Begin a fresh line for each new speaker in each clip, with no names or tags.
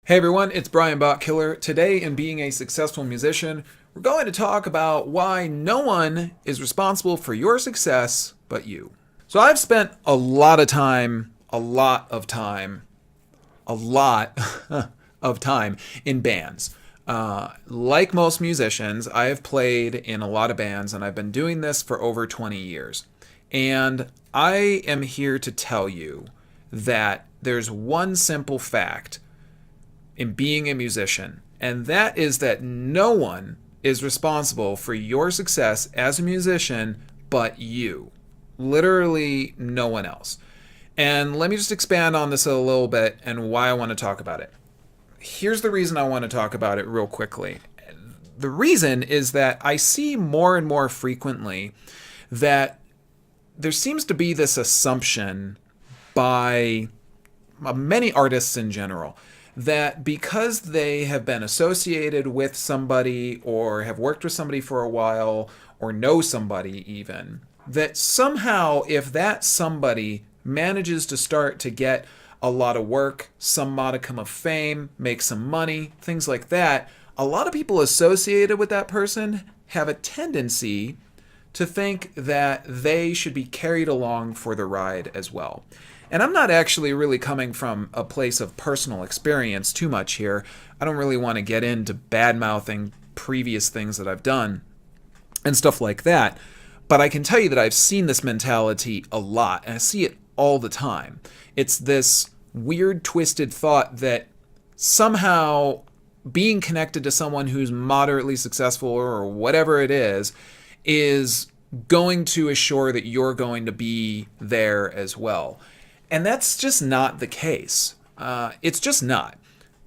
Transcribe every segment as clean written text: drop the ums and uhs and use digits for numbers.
Hey everyone, it's Brian Botkiller. Today, in Being a Successful Musician, we're going to talk about why no one is responsible for your success but you. So, I've spent a lot of time in bands. Like most musicians, I have played in a lot of bands and I've been doing this for over 20 years. And I am here to tell you that there's one simple fact in being a musician, and that is that no one is responsible for your success as a musician but you. Literally, no one else. And let me just expand on this a little bit and why I want to talk about it. Here's the reason I want to talk about it real quickly. The reason is that I see more and more frequently that there seems to be this assumption by many artists in general that because they have been associated with somebody or have worked with somebody for a while or know somebody even, that somehow if that somebody manages to start to get a lot of work, some modicum of fame, make some money, things like that, a lot of people associated with that person have a tendency to think that they should be carried along for the ride as well. And I'm not actually really coming from a place of personal experience too much here. I don't really want to get into bad mouthing previous things that I've done and stuff like that. But I can tell you that I've seen this mentality a lot, and I see it all the time. It's this weird, twisted thought that somehow being connected to someone who's moderately successful or whatever it is going to assure that you're going to be there as well. And that's just not the case. It's just not.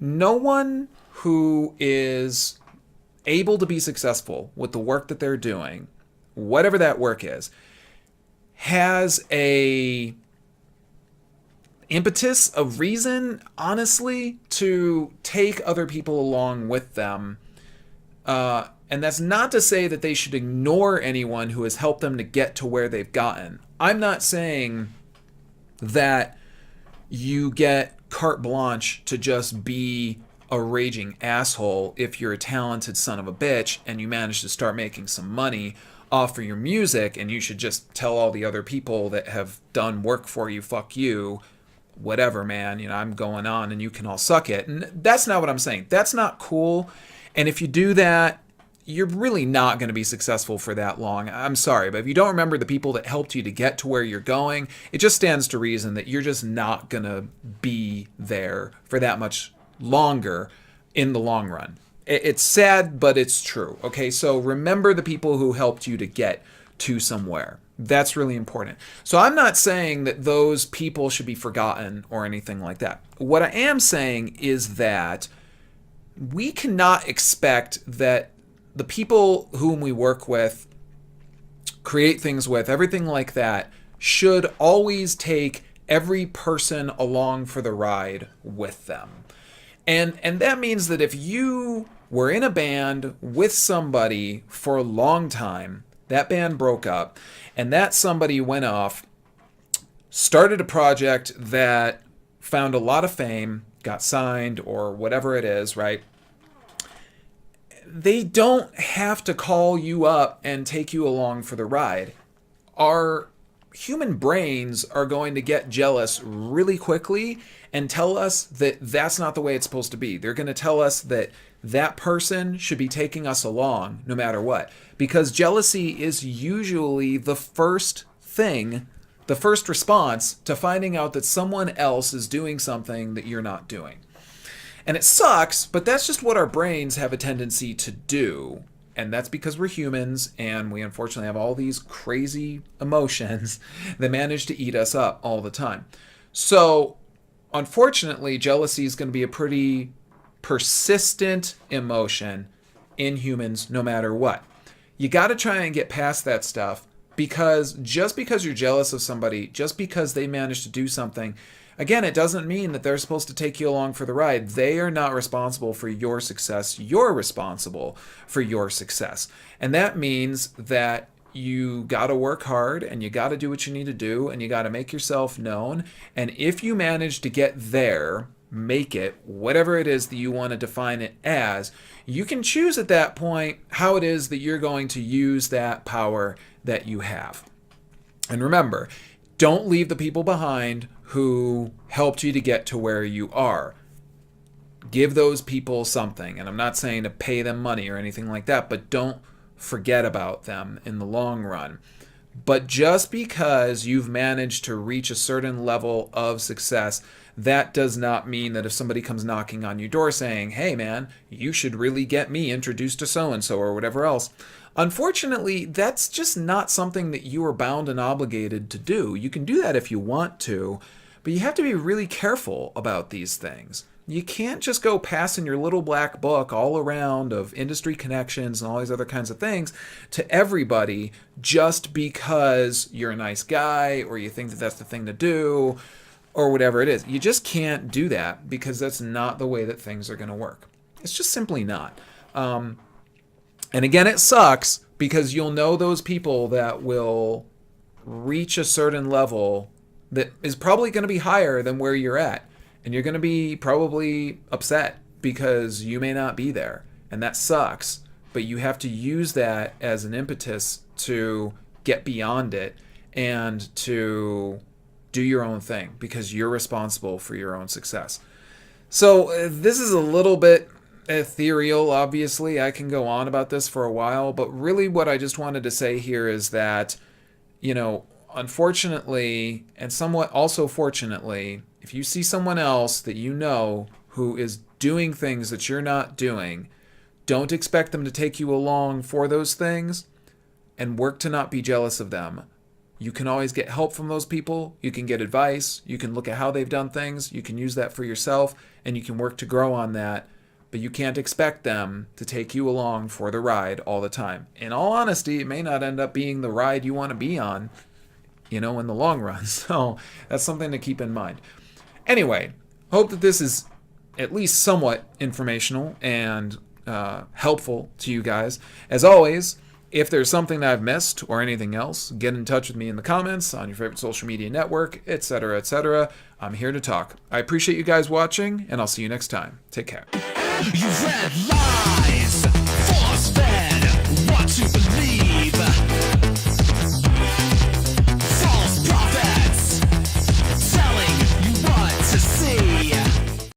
No one who is able to be successful with the work that they're doing, whatever that work is, has a impetus, a reason, honestly, to take other people along with them. And that's not to say that they should ignore anyone who has helped them to get to where they've gotten. I'm not saying that you get carte blanche to just be a raging asshole if you're a talented son of a bitch and you manage to start making some money off of your music, and you should just tell all the other people that have done work for you, fuck you, whatever, man, I'm going on and you can all suck it. And that's not what I'm saying. That's not cool. And if you do that, you're really not going to be successful for that long. I'm sorry, but if you don't remember the people that helped you to get to where you're going, it just stands to reason that you're just not going to be there for that much longer in the long run. It's sad, but it's true. Okay, so remember the people who helped you to get to somewhere. That's really important. So I'm not saying that those people should be forgotten or anything like that. What I am saying is that we cannot expect that the people whom we work with, create things with, everything like that, should always take every person along for the ride with them. And that means that if you were in a band with somebody for a long time, that band broke up, and that somebody went off, started a project that found a lot of fame, got signed, or whatever it is, right? They don't have to call you up and take you along for the ride. Our human brains are going to get jealous really quickly and tell us that that's not the way it's supposed to be. They're going to tell us that that person should be taking us along no matter what. Because jealousy is usually the first thing, the first response to finding out that someone else is doing something that you're not doing. And it sucks, but that's just what our brains have a tendency to do. And that's because we're humans and we unfortunately have all these crazy emotions that manage to eat us up all the time. So, unfortunately, jealousy is going to be a pretty persistent emotion in humans no matter what. You got to try and get past that stuff, because just because you're jealous of somebody, just because they managed to do something, again, it doesn't mean that they're supposed to take you along for the ride. They are not responsible for your success. You're responsible for your success. And that means that you got to work hard and you got to do what you need to do and you got to make yourself known. And if you manage to get there make it whatever it is that you want to define it as, you can choose at that point how it is that you're going to use that power that you have. And remember, don't leave the people behind who helped you to get to where you are. Give those people something. And I'm not saying to pay them money or anything like that, but don't forget about them in the long run. But just because you've managed to reach a certain level of success, that does not mean that if somebody comes knocking on your door saying, hey man, you should really get me introduced to so-and-so or whatever else. Unfortunately, that's just not something that you are bound and obligated to do. You can do that if you want to, but you have to be really careful about these things. You can't just go passing your little black book all around of industry connections and all these other kinds of things to everybody just because you're a nice guy or you think that that's the thing to do or whatever it is. You just can't do that because that's not the way that things are going to work. It's just simply not. And again, it sucks because you'll know those people that will reach a certain level that is probably going to be higher than where you're at. And you're going to be probably upset because you may not be there. And that sucks. But you have to use that as an impetus to get beyond it and to do your own thing because you're responsible for your own success. So this is a little bit ethereal, obviously. I can go on about this for a while. But really what I just wanted to say here is that, unfortunately, and somewhat also fortunately, if you see someone else that you know who is doing things that you're not doing, don't expect them to take you along for those things and work to not be jealous of them. You can always get help from those people. You can get advice. You can look at how they've done things. You can use that for yourself and you can work to grow on that. But you can't expect them to take you along for the ride all the time. In all honesty, it may not end up being the ride you want to be on, in the long run. So that's something to keep in mind. Anyway, hope that this is at least somewhat informational and helpful to you guys. As always, if there's something that I've missed or anything else, get in touch with me in the comments on your favorite social media network, etc., etc. I'm here to talk. I appreciate you guys watching, and I'll see you next time. Take care. You read live.